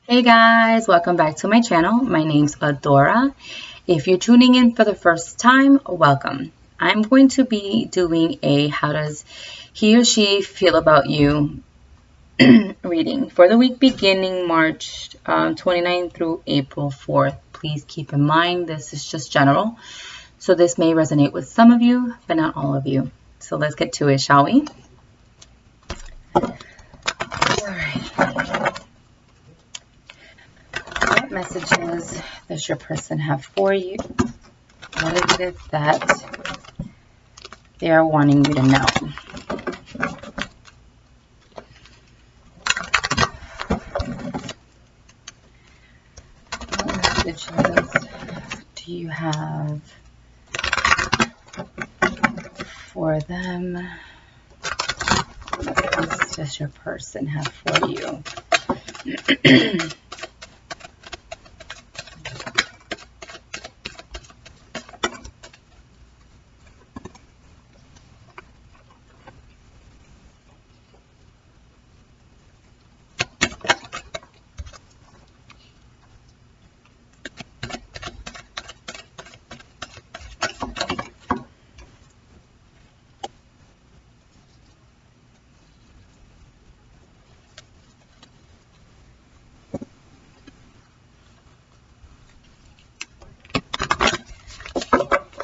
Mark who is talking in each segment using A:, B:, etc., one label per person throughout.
A: Hey guys, welcome back to my channel. My name's Adora. If you're tuning in for the first time, welcome. I'm going to be doing a how does he or she feel about you reading for the week beginning March 29th through April 4th. Please keep in mind this is just general, so this may resonate with some of you, but not all of you. So let's get to it, shall we? What messages does your person have for you? What is it that they are wanting you to know? What messages do you have for them? What does your person have for you?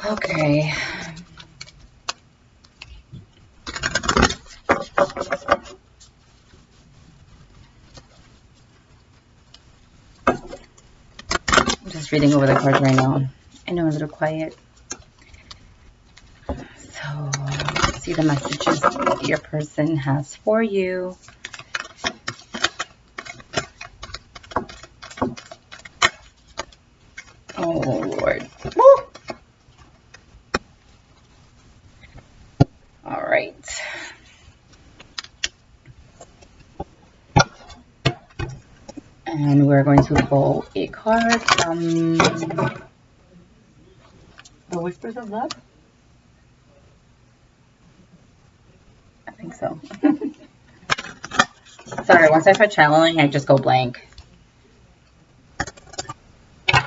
A: Okay. I'm just reading over the cards right now. I know I'm a little quiet. So, let's see the messages your person has for you. Oh, Lord. Woo! All right. And we're going to pull a card from The Whispers of Love. I think so. Sorry, once I start channeling, I just go blank. So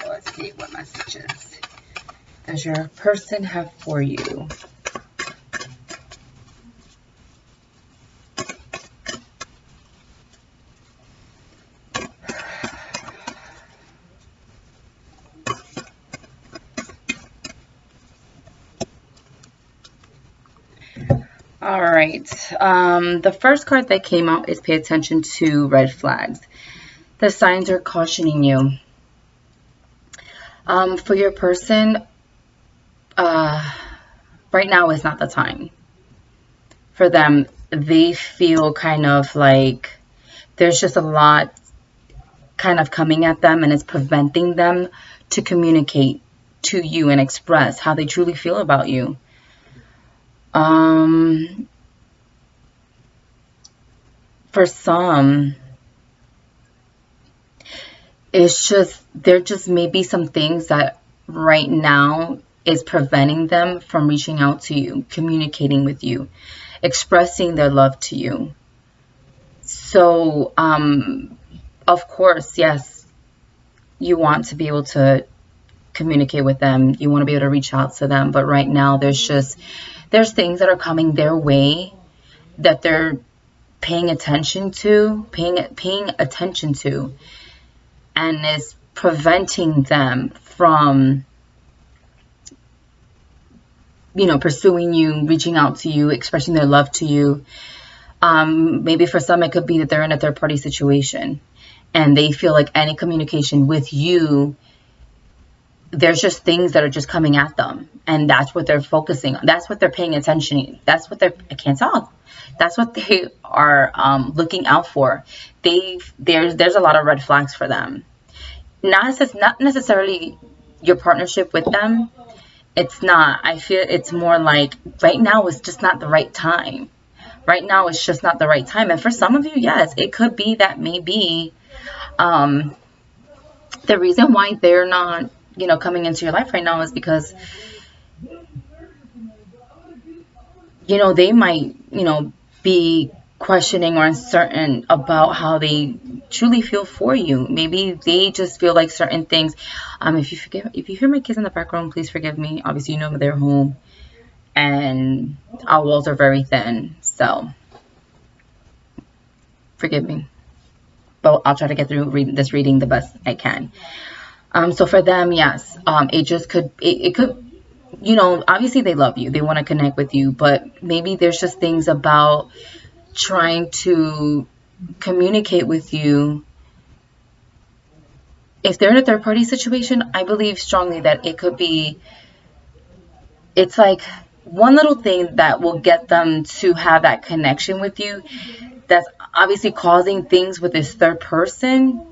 A: let's see what messages does your person have for you. All right. The first card that came out is pay attention to red flags. The signs are cautioning you. For your person, right now is not the time. For them, they feel kind of like there's just a lot kind of coming at them, and it's preventing them to communicate to you and express how they truly feel about you. For some, it's just there just may be some things that right now is preventing them from reaching out to you, communicating with you, expressing their love to you. So, of course, yes, you want to be able to communicate with them. You want to be able to reach out to them. But right now, there's things that are coming their way that they're paying attention to, and is preventing them from, pursuing you, reaching out to you, expressing their love to you. Maybe for some, it could be that they're in a third-party situation, and they feel like any communication with you, there's just things that are just coming at them, and that's what they're focusing on. That's what they're paying attention. That's what I can't talk. That's what they are looking out for. There's a lot of red flags for them. Not necessarily your partnership with them. It's not. I feel it's more like right now is just not the right time. Right now it's just not the right time. And for some of you, yes, it could be that maybe the reason why they're not, coming into your life right now is because, they might, be questioning or uncertain about how they truly feel for you. Maybe they just feel like certain things. If you hear my kids in the background, please forgive me. Obviously, you know they're home, and our walls are very thin, so forgive me. But I'll try to get through this reading the best I can. So for them, yes, it could, obviously they love you, they want to connect with you, but maybe there's just things about trying to communicate with you. If they're in a third party situation, I believe strongly that it's like one little thing that will get them to have that connection with you that's obviously causing things with this third person.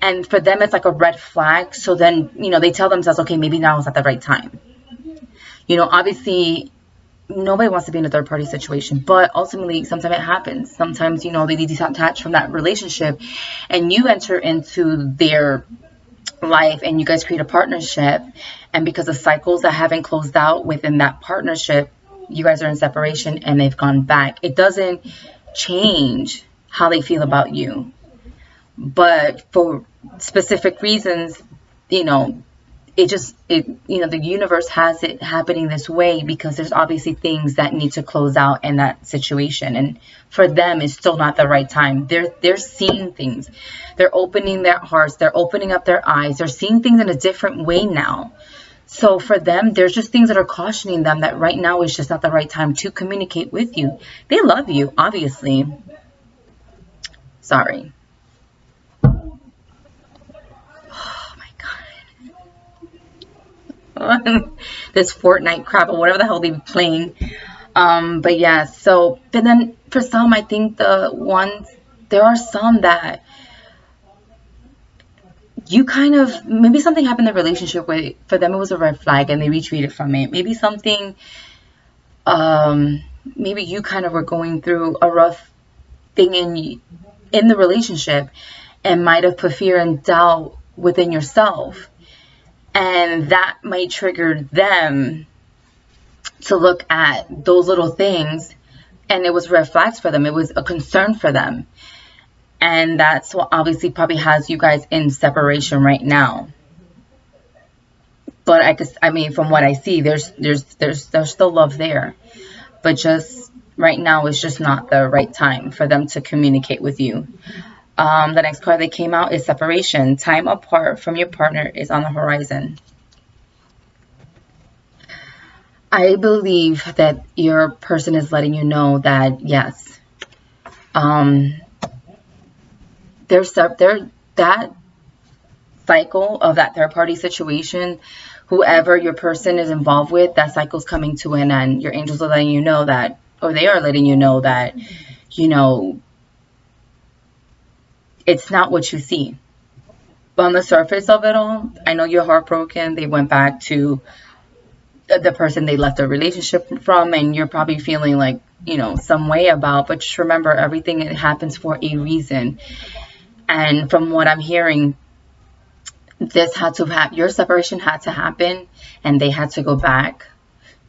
A: And for them, it's like a red flag. So then, they tell themselves, okay, maybe now is not the right time. Obviously, nobody wants to be in a third party situation, but ultimately sometimes it happens. Sometimes, they detach from that relationship and you enter into their life and you guys create a partnership. And because of cycles that haven't closed out within that partnership, you guys are in separation and they've gone back. It doesn't change how they feel about you. But for specific reasons, the universe has it happening this way because there's obviously things that need to close out in that situation. And for them, it's still not the right time. They're seeing things. They're opening their hearts. They're opening up their eyes. They're seeing things in a different way now. So for them, there's just things that are cautioning them that right now is just not the right time to communicate with you. They love you, obviously. Sorry. This Fortnite crap or whatever the hell they be playing. But yeah, but then for some, I think there are some that you kind of, maybe something happened in the relationship where for them it was a red flag and they retreated from it. Maybe something, maybe you kind of were going through a rough thing in the relationship and might have put fear and doubt within yourself. And that might trigger them to look at those little things. And it was red flags for them. It was a concern for them. And that's what obviously probably has you guys in separation right now. But from what I see, there's still love there. But just right now, it's just not the right time for them to communicate with you. The next card that came out is separation. Time apart from your partner is on the horizon. I believe that your person is letting you know that, yes, that cycle of that third party situation, whoever your person is involved with, that cycle's coming to an end. Your angels are letting you know that, or they are letting you know that, it's not what you see. But on the surface of it all, I know you're heartbroken. They went back to the person they left their relationship from, and you're probably feeling like, some way about, but just remember, everything happens for a reason. And from what I'm hearing, this had to happen. Your separation had to happen, and they had to go back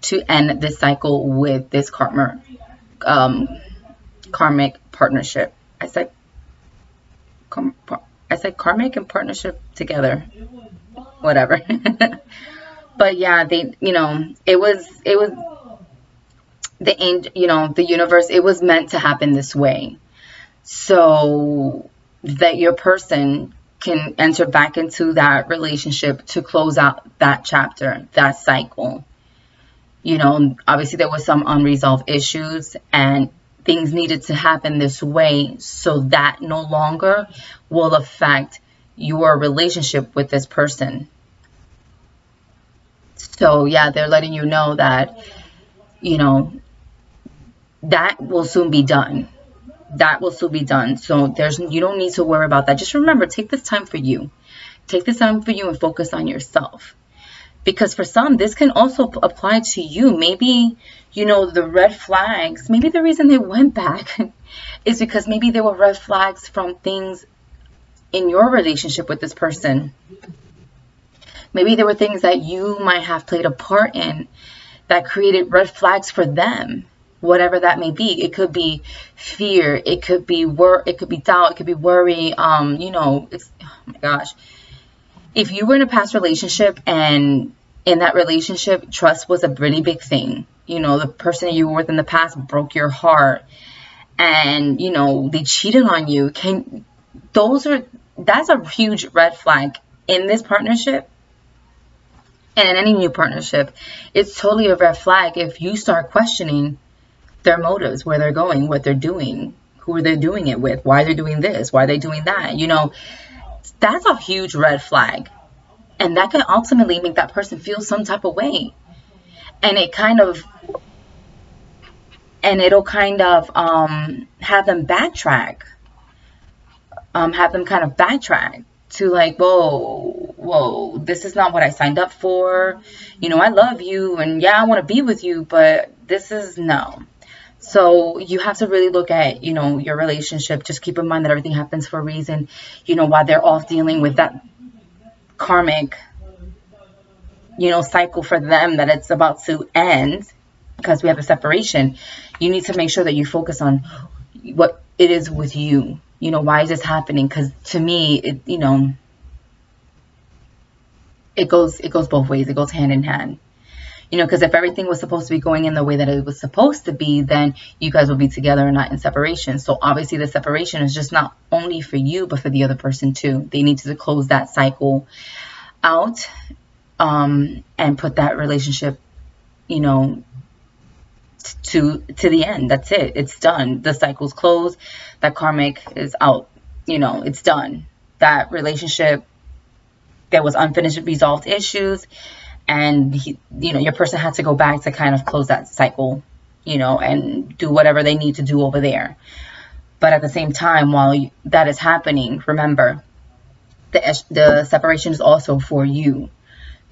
A: to end this cycle with this karmic partnership. I said karmic and partnership together, whatever. But yeah, it was the universe, it was meant to happen this way, so that your person can enter back into that relationship to close out that chapter, that cycle. Obviously there was some unresolved issues and things needed to happen this way so that no longer will affect your relationship with this person. So yeah, they're letting you know that, that will soon be done. That will still be done. So you don't need to worry about that. Just remember, take this time for you. Take this time for you and focus on yourself. Because for some, this can also apply to you. Maybe, the red flags, maybe the reason they went back is because maybe there were red flags from things in your relationship with this person. Maybe there were things that you might have played a part in that created red flags for them. whatever that may be. It could be fear, it could be it could be doubt, it could be worry. It's, oh my gosh. If you were in a past relationship and in that relationship, trust was a really big thing. The person you were with in the past broke your heart and, they cheated on you. That's a huge red flag in this partnership and in any new partnership. It's totally a red flag if you start questioning their motives, where they're going, what they're doing, who are they doing it with, why they're doing this, why are they doing that. That's a huge red flag. And that can ultimately make that person feel some type of way. And it'll kind of have them backtrack. Have them kind of backtrack to like, whoa, this is not what I signed up for. I love you and yeah, I want to be with you, but this is no. So you have to really look at, your relationship. Just keep in mind that everything happens for a reason. While they're off dealing with that karmic, cycle for them that it's about to end because we have a separation, you need to make sure that you focus on what it is with you. Why is this happening? Because to me, it goes both ways. It goes hand in hand. Because if everything was supposed to be going in the way that it was supposed to be, then you guys will be together and not in separation. So obviously the separation is just not only for you, but for the other person too. They need to close that cycle out, and put that relationship, to the end. That's it. It's done. The cycle's closed. That karmic is out. It's done. That relationship, there was unfinished, resolved issues. And, your person had to go back to kind of close that cycle, and do whatever they need to do over there. But at the same time, while that is happening, remember, the separation is also for you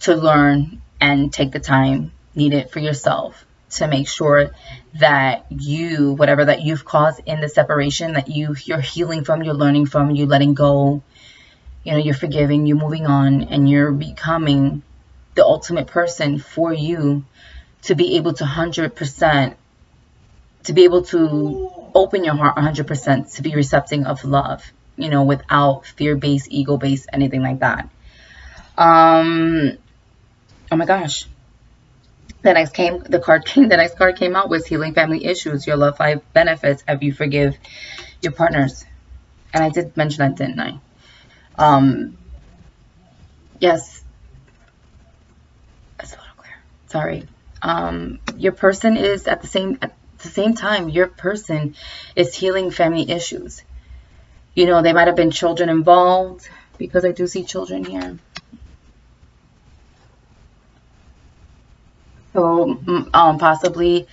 A: to learn and take the time needed for yourself to make sure that whatever that you've caused in the separation, that you're healing from, you're learning from, you're letting go, you're forgiving, you're moving on, and you're becoming the ultimate person for you to be able to 100%, to be able to open your heart 100%, to be receptive of love, without fear-based, ego-based, anything like that. Oh my gosh. The next card came out was healing family issues, your love life benefits if you forgive your partners. And I did mention that, didn't I? Yes. It's a little clear. Sorry. Your person is at the same time, your person is healing family issues. They might have been children involved, because I do see children here. So possibly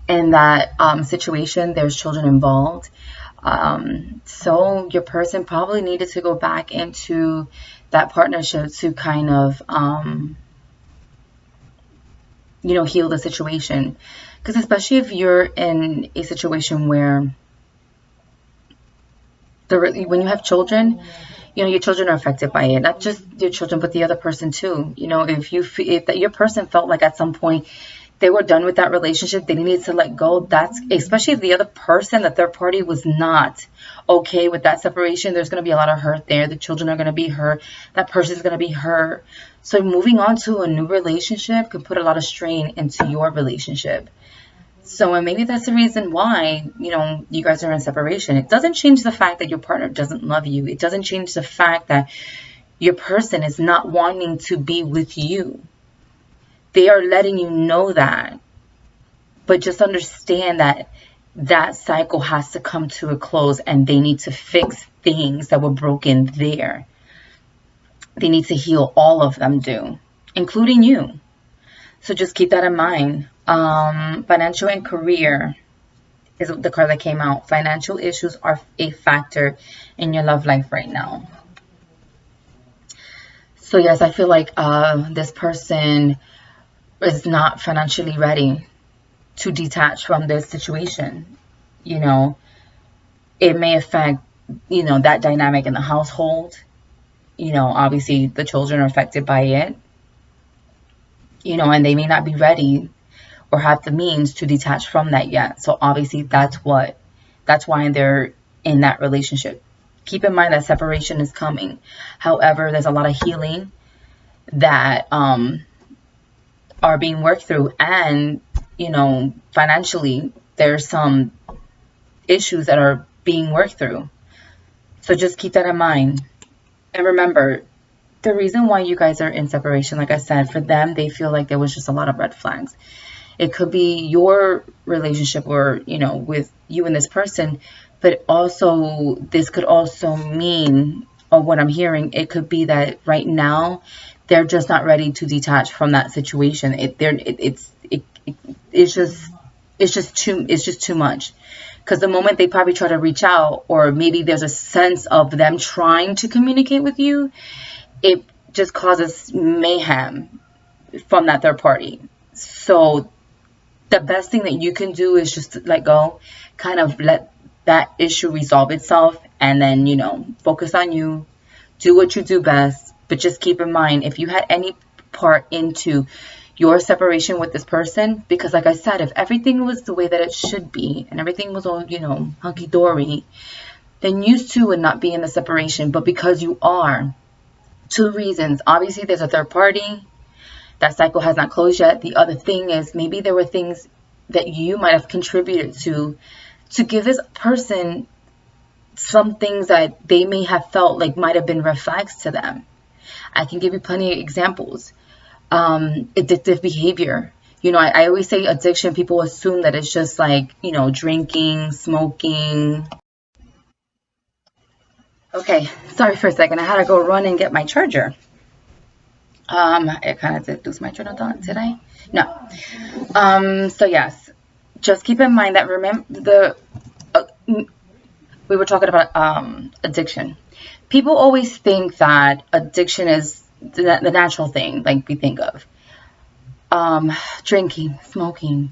A: in that situation, there's children involved. So your person probably needed to go back into that partnership to kind of, heal the situation. Because especially if you're in a situation where when you have children, your children are affected by it. Not just your children, but the other person too. If that your person felt like at some point they were done with that relationship, they needed to let go. That's especially if the other person, the third party, was not okay with that separation. There's going to be a lot of hurt there. The children are going to be hurt. That person is going to be hurt. So moving on to a new relationship could put a lot of strain into your relationship. So, and maybe that's the reason why, you guys are in separation. It doesn't change the fact that your partner doesn't love you. It doesn't change the fact that your person is not wanting to be with you. They are letting you know that. But just understand that that cycle has to come to a close, and they need to fix things that were broken there. They need to heal. All of them do, including you. So just keep that in mind. Financial and career is the card that came out. Financial issues are a factor in your love life right now. So yes, I feel like this person is not financially ready to detach from this situation. It may affect, that dynamic in the household. Obviously the children are affected by it. And they may not be ready, or have the means to detach from that yet. So obviously that's why they're in that relationship. Keep in mind that separation is coming. However, there's a lot of healing that are being worked through, and financially there's some issues that are being worked through. So just keep that in mind. And remember, the reason why you guys are in separation, like I said, for them, they feel like there was just a lot of red flags. It could be your relationship or, with you and this person, but also this could also mean, or what I'm hearing, it could be that right now they're just not ready to detach from that situation. It's just too much. Because the moment they probably try to reach out, or maybe there's a sense of them trying to communicate with you, it just causes mayhem from that third party. So the best thing that you can do is just let go, kind of let that issue resolve itself, and then, focus on you, do what you do best. But just keep in mind, if you had any part into your separation with this person, because like I said, if everything was the way that it should be and everything was all, hunky-dory, then you too would not be in the separation. But because you are, 2 reasons. Obviously, there's a third party. That cycle has not closed yet. The other thing is maybe there were things that you might have contributed to give this person some things that they may have felt like might have been red flags to them. I can give you plenty of examples. Addictive behavior. I always say addiction, people assume that it's just like, drinking, smoking. Okay, sorry for a second. I had to go run and get my charger. I kind of did lose my train of thought, did I? No. So yes, just keep in mind that we were talking about addiction. People always think that addiction is the natural thing, like we think of. Drinking, smoking.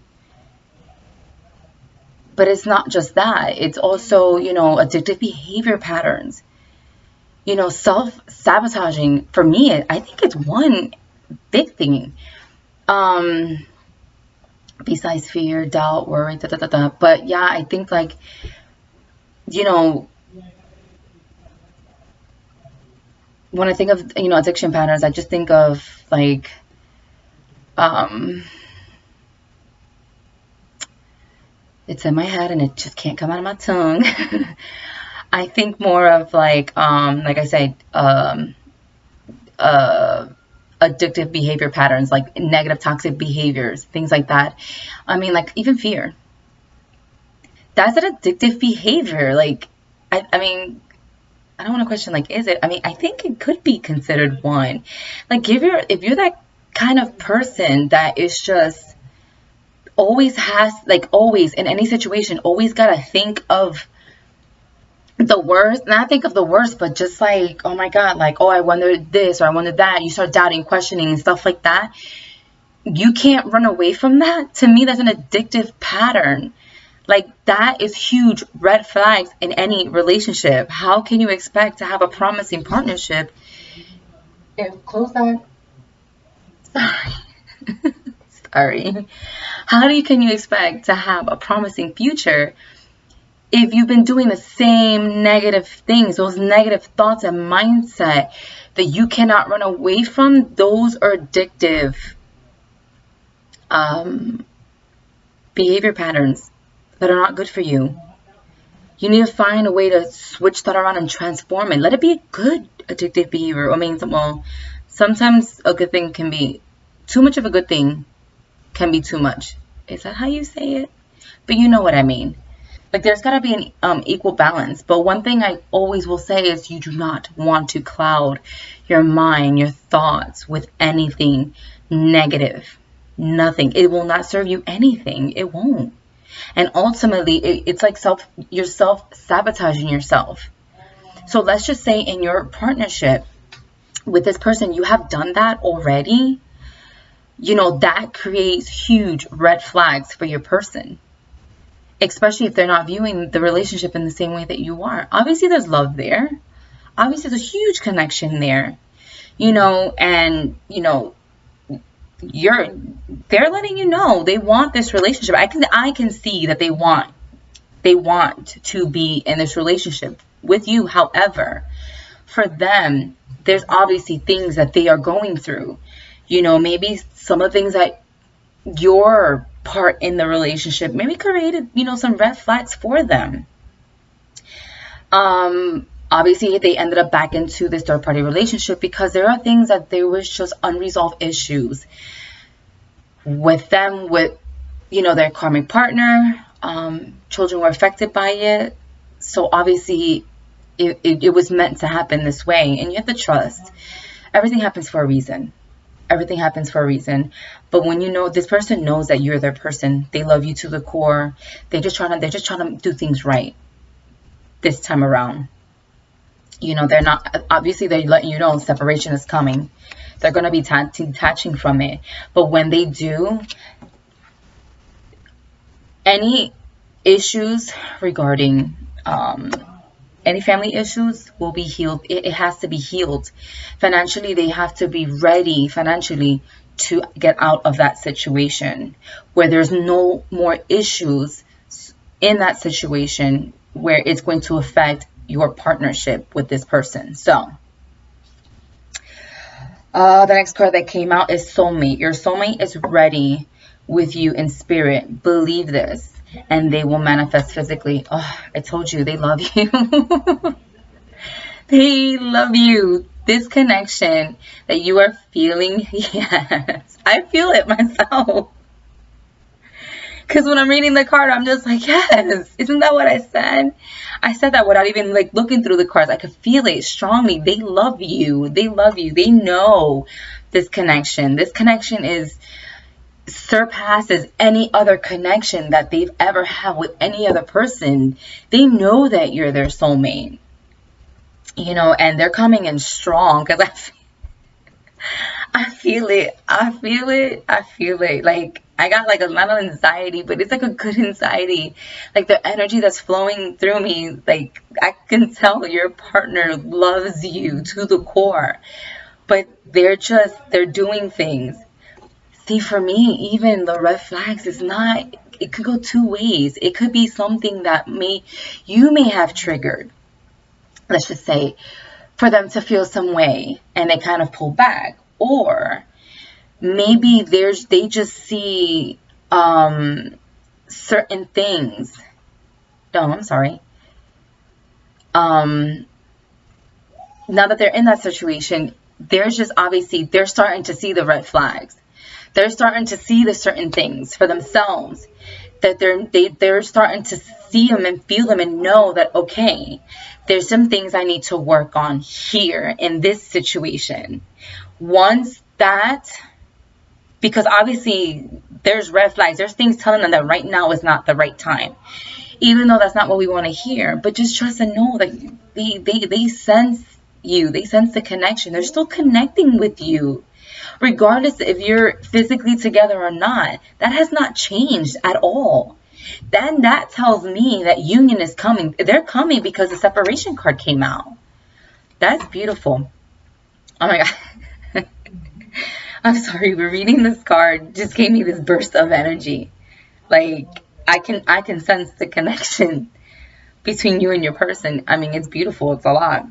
A: But it's not just that. It's also, addictive behavior patterns. Self-sabotaging. For me, I think it's one big thing. Besides fear, doubt, worry, But yeah, I think like, when I think of, addiction patterns, I just think of like, it's in my head and it just can't come out of my tongue. I think more of like I said, addictive behavior patterns, like negative toxic behaviors, things like that. I mean, like even fear. That's an addictive behavior. Like, I mean, I don't want to question, like, is it? I mean, I think it could be considered one. Like, if you're that kind of person that is just always in any situation, always got to think of the worst, not think of the worst, but just like, oh my God, like, oh, I wondered this or I wondered that. You start doubting, questioning and stuff like that. You can't run away from that. To me, that's an addictive pattern. Like, that is huge red flags in any relationship. How can you expect to have a promising partnership? Close that. Sorry. Sorry. Can you expect to have a promising future if you've been doing the same negative things, those negative thoughts and mindset that you cannot run away from? Those are addictive behavior patterns that are not good for you. You need to find a way to switch that around and transform it. Let it be a good addictive behavior. I mean, well, sometimes a good thing can be too much of a good thing, can be too much. Is that how you say it? But you know what I mean. Like, there's got to be an equal balance. But one thing I always will say is you do not want to cloud your mind, your thoughts with anything negative. Nothing. It will not serve you anything. It won't. And ultimately, it's like you're self-sabotaging yourself. So let's just say in your partnership with this person, you have done that already. That creates huge red flags for your person. Especially if they're not viewing the relationship in the same way that you are. Obviously, there's love there. Obviously, there's a huge connection there. And, they're letting you know they want this relationship. I can see that they want to be in this relationship with you. However, for them, there's obviously things that they are going through. Maybe some of the things that your part in the relationship maybe created, some red flags for them. Obviously they ended up back into this third party relationship because there are things that there was just unresolved issues with them, with, their karmic partner. Children were affected by it. So obviously it was meant to happen this way, and you have to trust. Everything happens for a reason. Everything happens for a reason. But when this person knows that you're their person, they love you to the core. They're just trying to do things right this time around. They're not, obviously they're letting you know separation is coming. They're going to be detaching from it. But when they do, any issues regarding any family issues will be healed. It has to be healed. Financially, they have to be ready financially to get out of that situation where there's no more issues in that situation where it's going to affect your partnership with this person. So the next card that came out is Soulmate. Your soulmate is ready with you in spirit. Believe this, and they will manifest physically. Oh, I told you, they love you. They love you. This connection that you are feeling, yes, I feel it myself. Because when I'm reading the card, I'm just like, yes, isn't that what I said? I said that without even looking through the cards. I could feel it strongly. They love you. They love you. They know this connection. This connection surpasses any other connection that they've ever had with any other person. They know that you're their soulmate. And they're coming in strong because I feel it. I feel it. Like, I got a lot of anxiety, but it's a good anxiety. Like, the energy that's flowing through me, like, I can tell your partner loves you to the core. But they're doing things. See, for me, even the red flags is not, it could go two ways. It could be something that you may have triggered, let's just say, for them to feel some way and they kind of pull back. Or maybe they just see certain things. No, I'm sorry. Now that they're in that situation, there's just obviously they're starting to see the red flags. They're starting to see the certain things for themselves, that they're starting to see them and feel them and know that, okay, there's some things I need to work on here in this situation. Once that, because obviously there's red flags, there's things telling them that right now is not the right time, even though that's not what we want to hear. But just trust and know that they sense you, they sense the connection. They're still connecting with you, regardless if you're physically together or not. That has not changed at all. Then that tells me that union is coming. They're coming because the separation card came out. That's beautiful. Oh my God. I'm sorry, but reading this card just gave me this burst of energy. Like, I can sense the connection between you and your person. I mean, it's beautiful. It's a lot.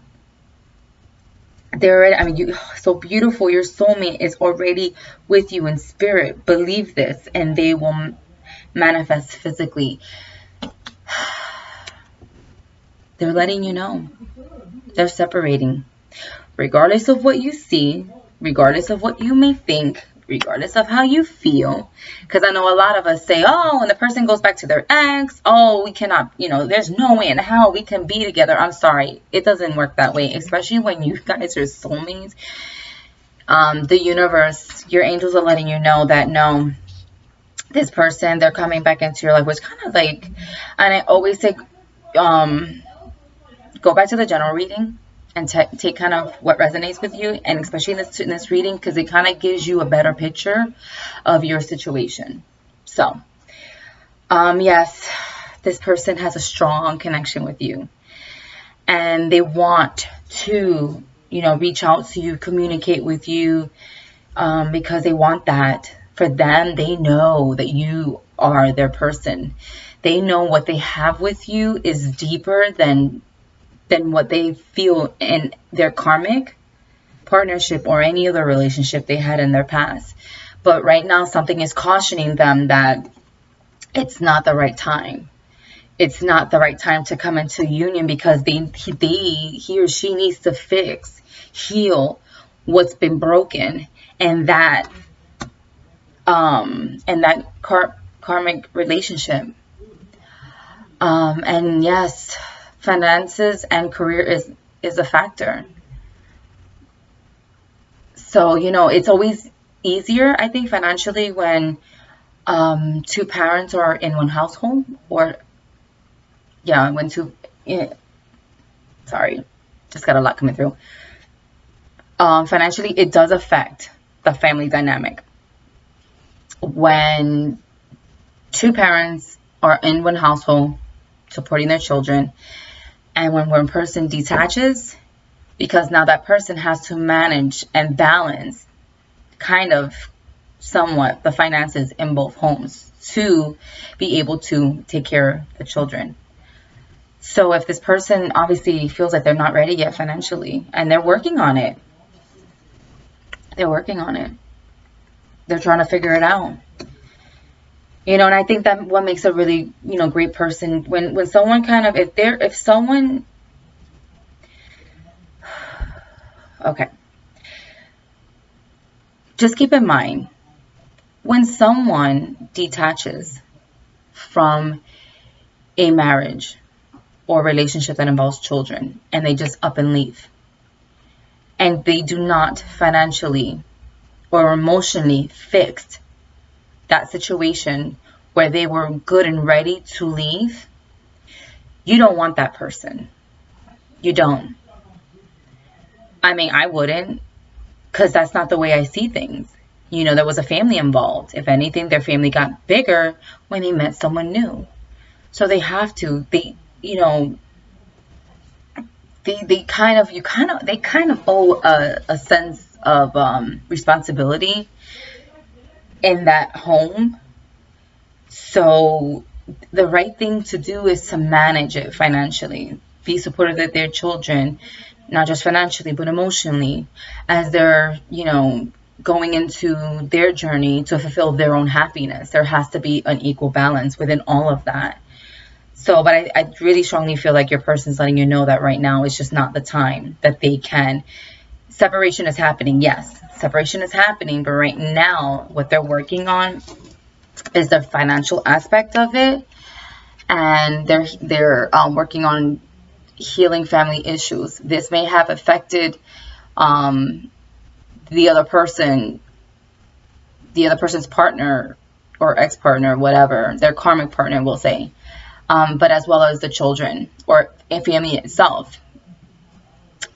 A: You so beautiful. Your soulmate is already with you in spirit. Believe this, and they will manifest physically. They're letting you know. They're separating. Regardless of what you see, regardless of what you may think, regardless of how you feel. Because I know a lot of us say, oh, when the person goes back to their ex, oh, we cannot, there's no way in hell we can be together. I'm sorry. It doesn't work that way, especially when you guys are soulmates. The universe, your angels are letting you know that, no, this person, they're coming back into your life, which kind of like, and I always say, go back to the general reading and take kind of what resonates with you, and especially in this reading, because it kind of gives you a better picture of your situation. So, yes, this person has a strong connection with you, and they want to, reach out to you, communicate with you, because they want that. For them, they know that you are their person. They know what they have with you is deeper than what they feel in their karmic partnership or any other relationship they had in their past. But right now, something is cautioning them that it's not the right time. It's not the right time to come into union, because he or she needs to heal what's been broken, and that karmic relationship. And yes, finances and career is a factor. So, it's always easier, I think, financially when two parents are in one household, or yeah, when two, sorry, just got a lot coming through. Financially, it does affect the family dynamic when two parents are in one household supporting their children, and when one person detaches, because now that person has to manage and balance kind of somewhat the finances in both homes to be able to take care of the children. So if this person obviously feels like they're not ready yet financially, and they're working on it, they're trying to figure it out. And I think that what makes a really, great person, when someone kind of, if someone, okay, just keep in mind, when someone detaches from a marriage or relationship that involves children, and they just up and leave, and they do not financially or emotionally fix that situation where they were good and ready to leave, you don't want that person. You don't. I mean, I wouldn't, because that's not the way I see things. There was a family involved. If anything, their family got bigger when they met someone new. So they have to, they kind of owe a sense of responsibility in that home. So the right thing to do is to manage it financially, be supportive of their children, not just financially, but emotionally, as they're, going into their journey to fulfill their own happiness. There has to be an equal balance within all of that. So, but I really strongly feel like your person's letting you know that right now is just not the time that they can. Separation is happening. Yes, separation is happening. But right now, what they're working on is the financial aspect of it. And they're working on healing family issues. This may have affected the other person's partner or ex-partner, whatever, their karmic partner, we'll say, but as well as the children or family itself,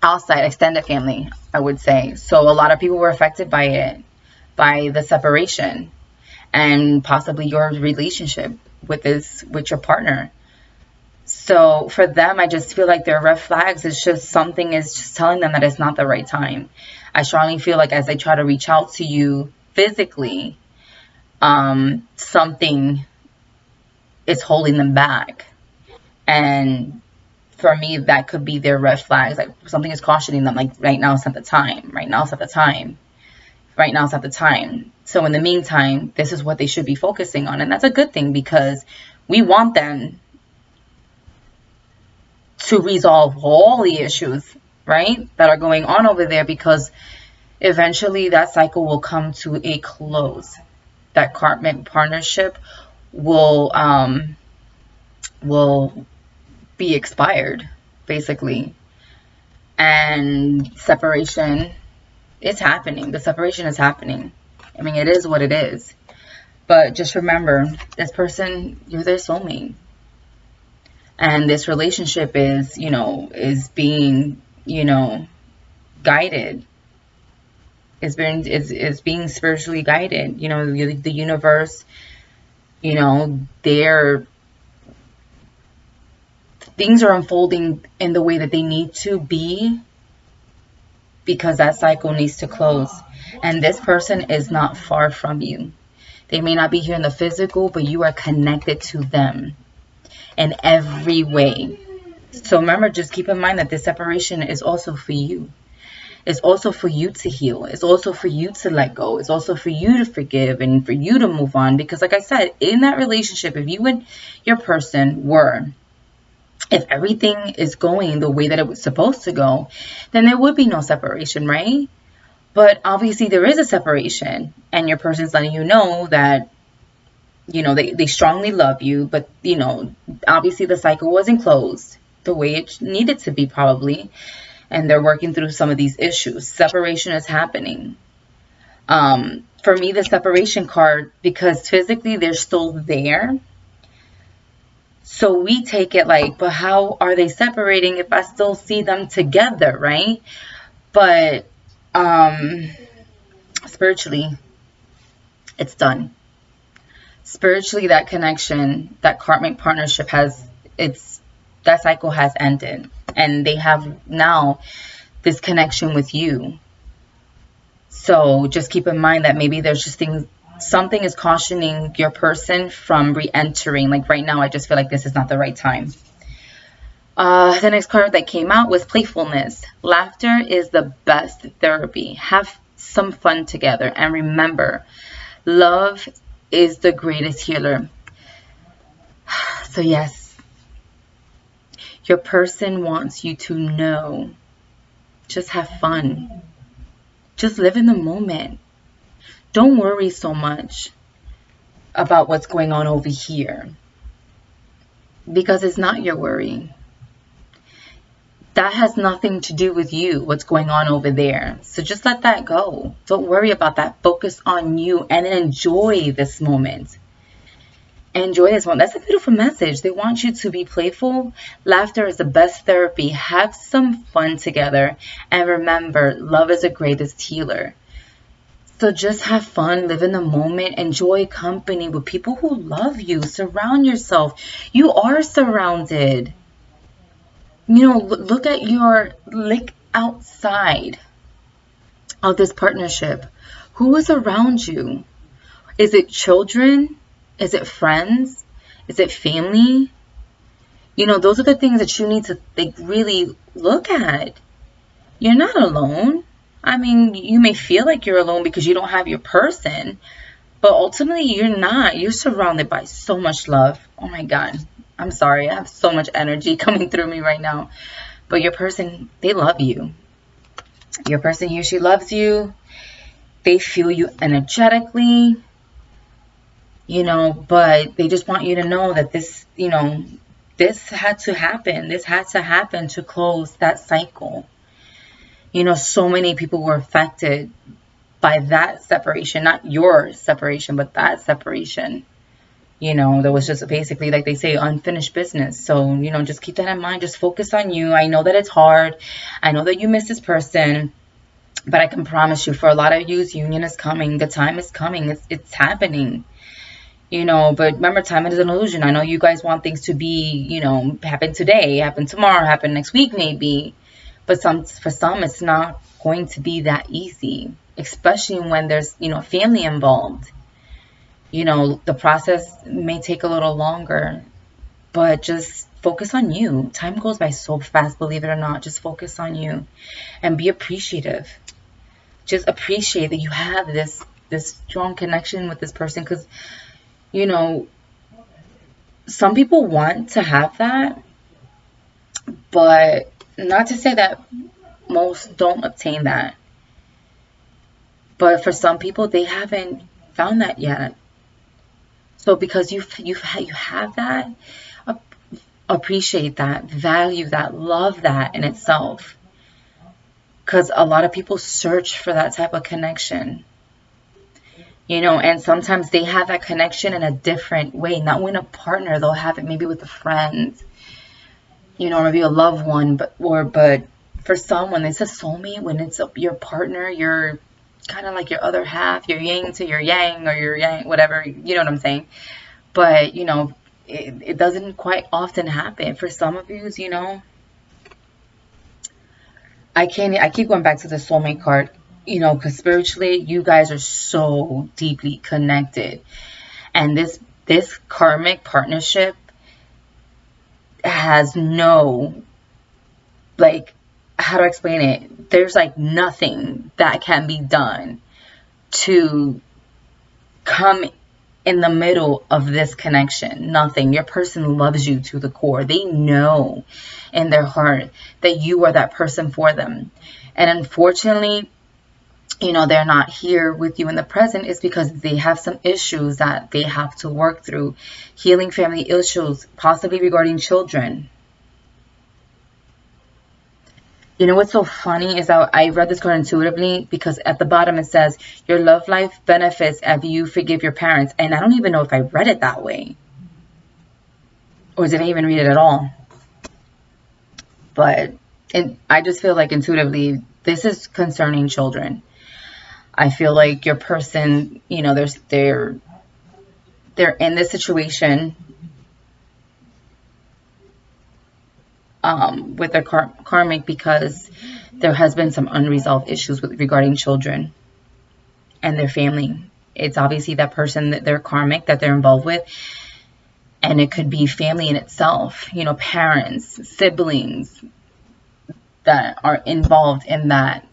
A: outside extended family, I would say. So a lot of people were affected by it, by the separation, and possibly your relationship with your partner. So for them, I just feel like their red flags is just something is just telling them that it's not the right time. I strongly feel like as they try to reach out to you physically, something is holding them back. And for me, that could be their red flags. Like something is cautioning them, like right now it's not the time. Right now it's not the time. Right now it's not the time. So in the meantime, this is what they should be focusing on. And that's a good thing, because we want them to resolve all the issues, right, that are going on over there, because eventually that cycle will come to a close. That karmic partnership will be expired, basically. And separation is happening. The separation is happening. I mean, it is what it is. But just remember, this person, you're their soulmate. And this relationship is, is being, guided. It's being spiritually guided. The universe, things are unfolding in the way that they need to be because that cycle needs to close. And this person is not far from you. They may not be here in the physical, but you are connected to them in every way. So remember, just keep in mind that this separation is also for you. It's also for you to heal. It's also for you to let go. It's also for you to forgive and for you to move on. Because like I said, in that relationship, if you and your person were, if everything is going the way that it was supposed to go, then there would be no separation, right? But obviously there is a separation, and your person's letting you know that, they strongly love you, but, obviously the cycle wasn't closed the way it needed to be probably. And they're working through some of these issues. Separation is happening. For me, the separation card, because physically they're still there. So we take it like, but how are they separating if I still see them together, right? But spiritually, it's done. Spiritually, that connection, that karmic partnership that cycle has ended. And they have now this connection with you. So just keep in mind that maybe there's just something is cautioning your person from re-entering. Like right now, I just feel like this is not the right time. The next card that came out was playfulness. Laughter is the best therapy. Have some fun together. And remember, love is the greatest healer. So yes, your person wants you to know. Just have fun. Just live in the moment. Don't worry so much about what's going on over here, because it's not your worry. That has nothing to do with you, what's going on over there. So just let that go. Don't worry about that. Focus on you and enjoy this moment. Enjoy this one. That's a beautiful message. They want you to be playful. Laughter is the best therapy. Have some fun together. And remember, love is the greatest healer. So just have fun, live in the moment, enjoy company with people who love you. Surround yourself. You are surrounded. Look outside of this partnership. Who is around you? Is it children? Is it friends? Is it family? Those are the things that you need to really look at. You're not alone. I mean, you may feel like you're alone because you don't have your person, but ultimately you're not. You're surrounded by so much love. Oh my God. I'm sorry. I have so much energy coming through me right now. But your person, they love you. Your person, he or she loves you. They feel you energetically. But they just want you to know that this had to happen. This had to happen to close that cycle. So many people were affected by that separation, not your separation, but that separation. There was just basically, like they say, unfinished business. So, just keep that in mind. Just focus on you. I know that it's hard. I know that you miss this person. But I can promise you, for a lot of you, union is coming. The time is coming. It's happening. But remember, time is an illusion. I know you guys want things to be, happen today, happen tomorrow, happen next week maybe. But for some, it's not going to be that easy, especially when there's, family involved. The process may take a little longer, but just focus on you. Time goes by so fast, believe it or not. Just focus on you and be appreciative. Just appreciate that you have this strong connection with this person, because some people want to have that, but not to say that most don't obtain that. But for some people, they haven't found that yet. So because you have that, appreciate that, value that, love that in itself. Because a lot of people search for that type of connection. And sometimes they have that connection in a different way. Not with a partner, they'll have it maybe with a friend, or maybe a loved one. But for someone, it's a soulmate. When it's your partner, you're kind of like your other half, your yin to your yang, or your yang, whatever, you know what I'm saying? But, it doesn't quite often happen. For some of you, I keep going back to the soulmate card, because spiritually, you guys are so deeply connected. And this karmic partnership has no, like, how to explain it? There's like nothing that can be done to come in the middle of this connection. Nothing. Your person loves you to the core. They know in their heart that you are that person for them. And unfortunately, they're not here with you in the present is because they have some issues that they have to work through. Healing family issues, possibly regarding children. What's so funny is that I read this card intuitively because at the bottom it says, your love life benefits if you forgive your parents. And I don't even know if I read it that way. Or did I even read it at all? But I just feel like intuitively, this is concerning children. I feel like your person, they're in this situation with their karmic because there has been some unresolved issues regarding children and their family. It's obviously that person that they're karmic that they're involved with, and it could be family in itself. Parents, siblings that are involved in that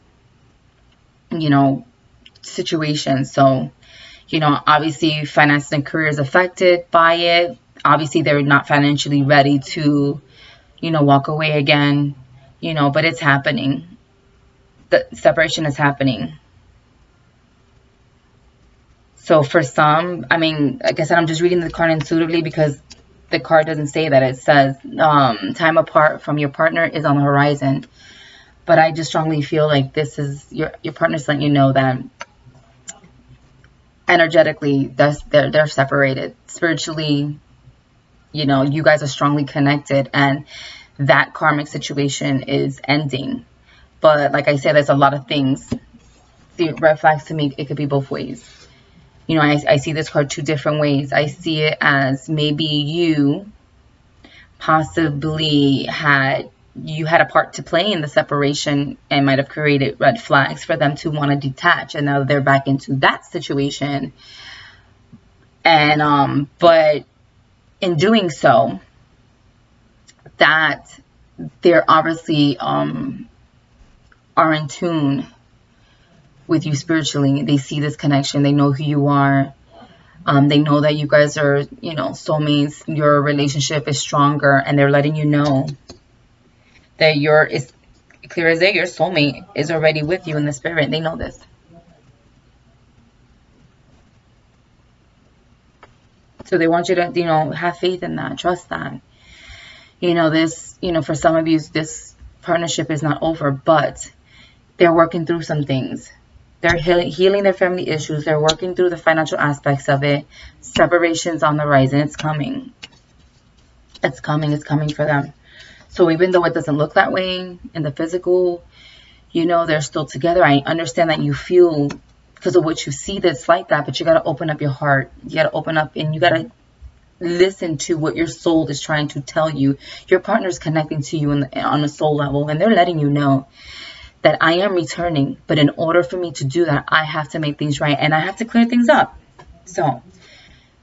A: situation. So obviously finances and career is affected by it. Obviously they're not financially ready to walk away again, but it's happening. The separation is happening. So for some, like I said, I'm just reading the card intuitively because the card doesn't say that. It says time apart from your partner is on the horizon. But I just strongly feel like this is your partner's letting you know that energetically they're separated. Spiritually, you guys are strongly connected, and that karmic situation is ending. But like I said, there's a lot of things. The red flags to me, it could be both ways. I see this card two different ways. I see it as maybe you possibly had a part to play in the separation and might have created red flags for them to want to detach, and now they're back into that situation. And but in doing so, that they're obviously are in tune with you spiritually. They see this connection. They know who you are. They know that you guys are, soulmates. Your relationship is stronger, and they're letting you know that it's clear as day, your soulmate is already with you in the spirit. They know this. So they want you to, have faith in that, trust that. This, for some of you, this partnership is not over, but they're working through some things. They're healing their family issues. They're working through the financial aspects of it. Separation's on the rise, and it's coming. It's coming. It's coming for them. So even though it doesn't look that way in the physical, they're still together. I understand that you feel because of what you see that's like that, but you got to open up your heart. You got to open up, and you got to listen to what your soul is trying to tell you. Your partner's connecting to you on a soul level, and they're letting you know that I am returning, but in order for me to do that, I have to make things right, and I have to clear things up. So,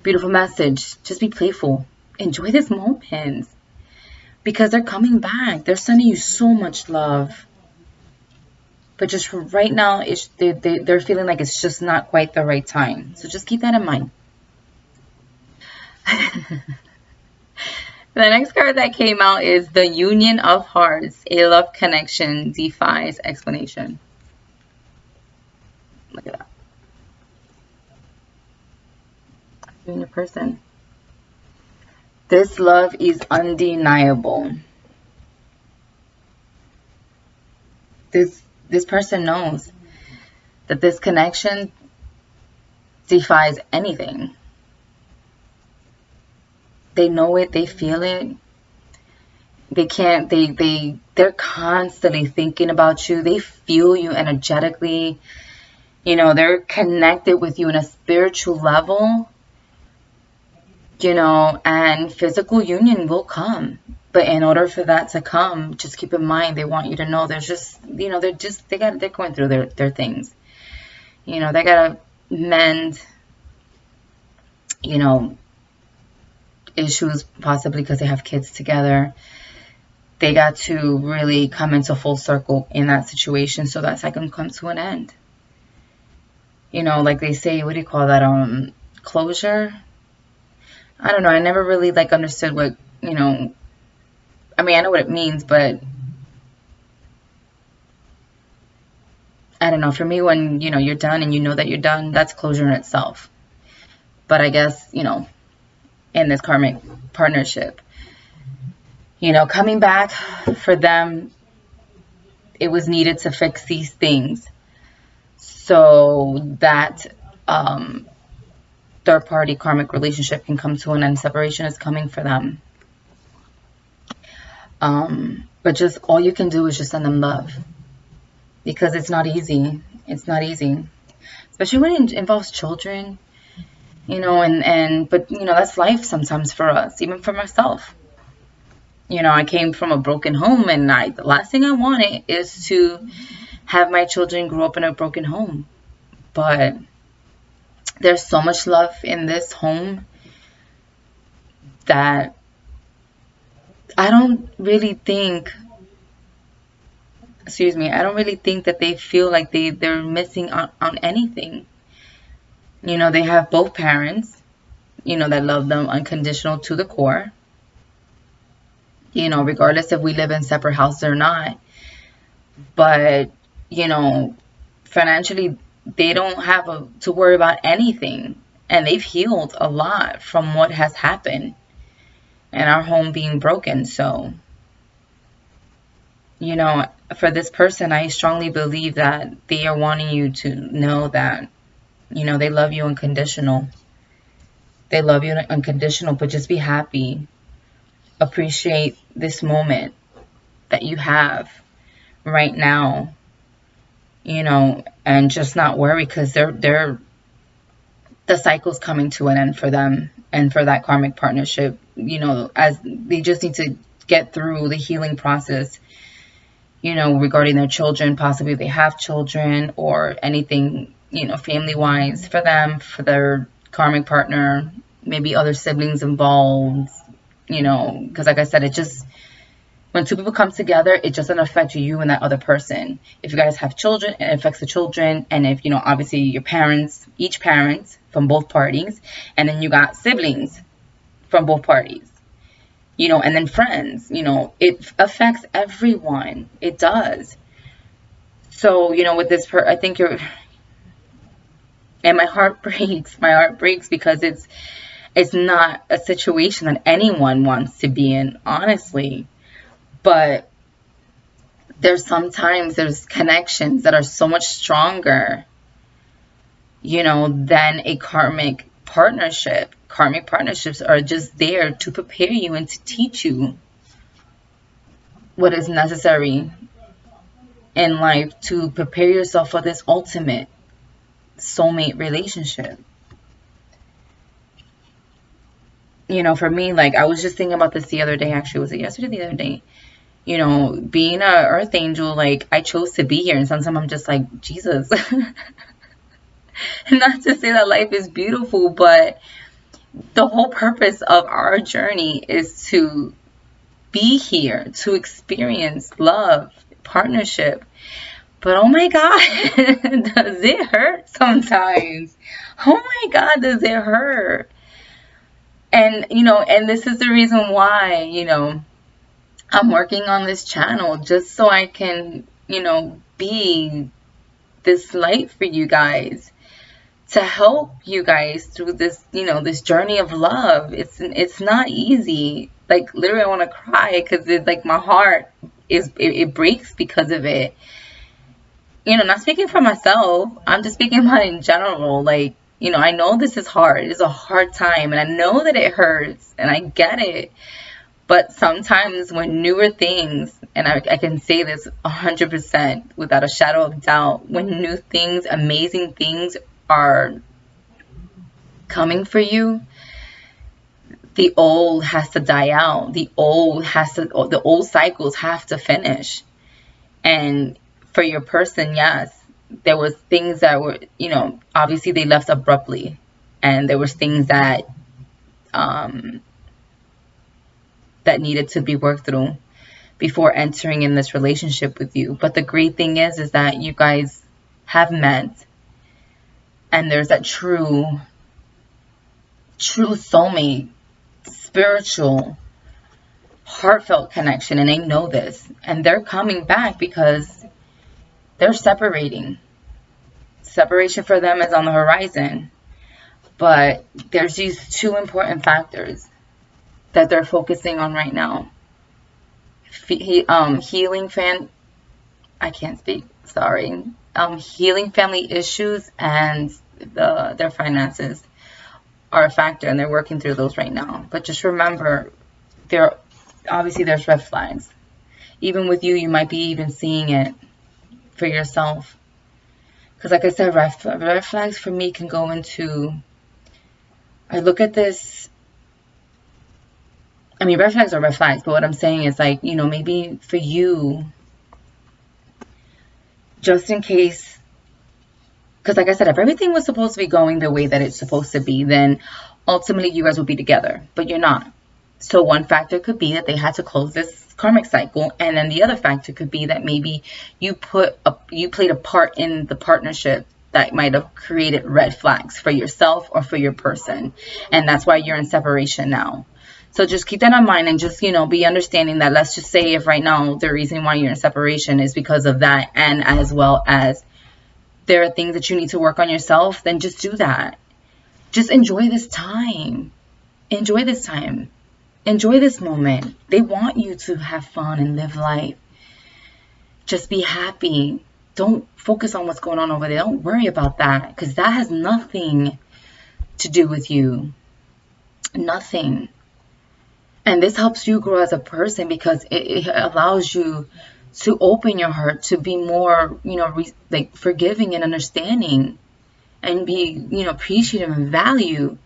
A: beautiful message. Just be playful. Enjoy this moment, because they're coming back. They're sending you so much love. But just right now, they're feeling like it's just not quite the right time. So just keep that in mind. The next card that came out is the Union of Hearts. A love connection defies explanation. Look at that. You and your person. This love is undeniable. This person knows that this connection defies anything. They know it, they feel it. They're constantly thinking about you. They feel you energetically. They're connected with you in a spiritual level. And physical union will come. But in order for that to come, just keep in mind, they want you to know there's just, they're going through their things. They gotta mend, issues, possibly because they have kids together. They got to really come into full circle in that situation so that cycle can come to an end. Like they say, what do you call that? Closure? I don't know. I never really understood what, I mean, I know what it means, but I don't know. For me, when, you're done and you know that you're done, that's closure in itself. But I guess, in this karmic partnership, coming back for them, it was needed to fix these things so that third party karmic relationship can come to an end. Separation is coming for them. But just all you can do is just send them love, because it's not easy. It's not easy, especially when it involves children, but that's life sometimes for us, even for myself. I came from a broken home, and the last thing I wanted is to have my children grow up in a broken home. But there's so much love in this home that I don't really think that they feel like they're missing on anything. They have both parents, that love them unconditional to the core. Regardless if we live in separate houses or not. But, financially, they don't have to worry about anything. And they've healed a lot from what has happened and our home being broken. So, for this person, I strongly believe that they are wanting you to know that, they love you unconditional. They love you unconditional, but just be happy. Appreciate this moment that you have right now, and just not worry, because the cycle's coming to an end for them and for that karmic partnership, as they just need to get through the healing process, regarding their children. Possibly they have children or anything, family-wise for them, for their karmic partner, maybe other siblings involved. Because like I said, when two people come together, it doesn't affect you and that other person. If you guys have children, it affects the children. And if, obviously your parents, each parent from both parties, and then you got siblings from both parties, and then friends, it affects everyone. It does. So, with this, I think and my heart breaks because it's not a situation that anyone wants to be in, honestly. But there's connections that are so much stronger, than a karmic partnership. Karmic partnerships are just there to prepare you and to teach you what is necessary in life to prepare yourself for this ultimate soulmate relationship. For me, I was just thinking about this the other day. Actually, was it yesterday or the other day? Being a earth angel, I chose to be here. And sometimes I'm just like, Jesus. Not to say that life is beautiful, but the whole purpose of our journey is to be here, to experience love, partnership. But oh my God, does it hurt sometimes? Oh my God, does it hurt? And, and this is the reason why, I'm working on this channel, just so I can, be this light for you guys, to help you guys through this, this journey of love. It's not easy. Literally I want to cry, because it's my heart it breaks because of it. Not speaking for myself, I'm just speaking about in general. I know this is hard. It's a hard time, and I know that it hurts, and I get it. But sometimes when newer things, and I can say this 100% without a shadow of doubt, when new things, amazing things are coming for you, The old has to die out. The old cycles have to finish. And for your person, yes, there was things that were, obviously they left abruptly, and there was things that that needed to be worked through before entering in this relationship with you. But the great thing is that you guys have met, and there's that true soulmate, spiritual, heartfelt connection, and they know this, and they're coming back because they're separating. Separation for them is on the horizon, but there's these two important factors that they're focusing on right now. Healing family issues, and their finances are a factor, and they're working through those right now. But just remember, there's red flags. Even with you might be even seeing it for yourself. Because like I said, red flags for me can go into, I look at this, I mean, red flags are red flags, but what I'm saying is, like, maybe for you, just in case, because like I said, if everything was supposed to be going the way that it's supposed to be, then ultimately you guys will be together, but you're not. So one factor could be that they had to close this karmic cycle, and then the other factor could be that maybe you played a part in the partnership that might have created red flags for yourself or for your person, and that's why you're in separation now. So just keep that in mind, and just, be understanding that, let's just say if right now the reason why you're in separation is because of that, and as well as there are things that you need to work on yourself, then just do that. Just enjoy this time. Enjoy this time. Enjoy this moment. They want you to have fun and live life. Just be happy. Don't focus on what's going on over there. Don't worry about that, because that has nothing to do with you. Nothing. And this helps you grow as a person, because it allows you to open your heart, to be more, forgiving and understanding, and be, appreciative and value,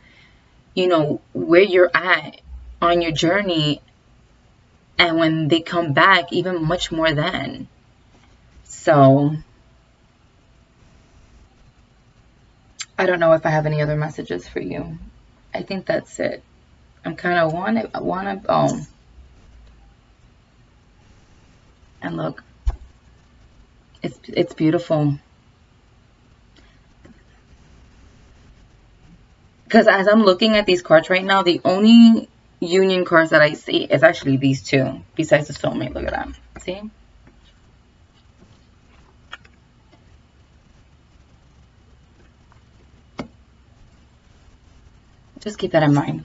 A: where you're at on your journey. And when they come back, even much more then. So I don't know if I have any other messages for you. I think that's it. I'm kind of and look, it's beautiful. Because as I'm looking at these cards right now, the only union cards that I see is actually these two, besides the soulmate. Look at that. See? Just keep that in mind.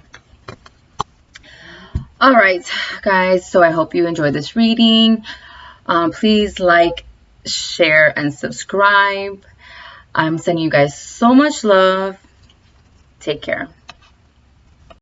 A: All right, guys. So I hope you enjoyed this reading. Please like, share, and subscribe. I'm sending you guys so much love. Take care.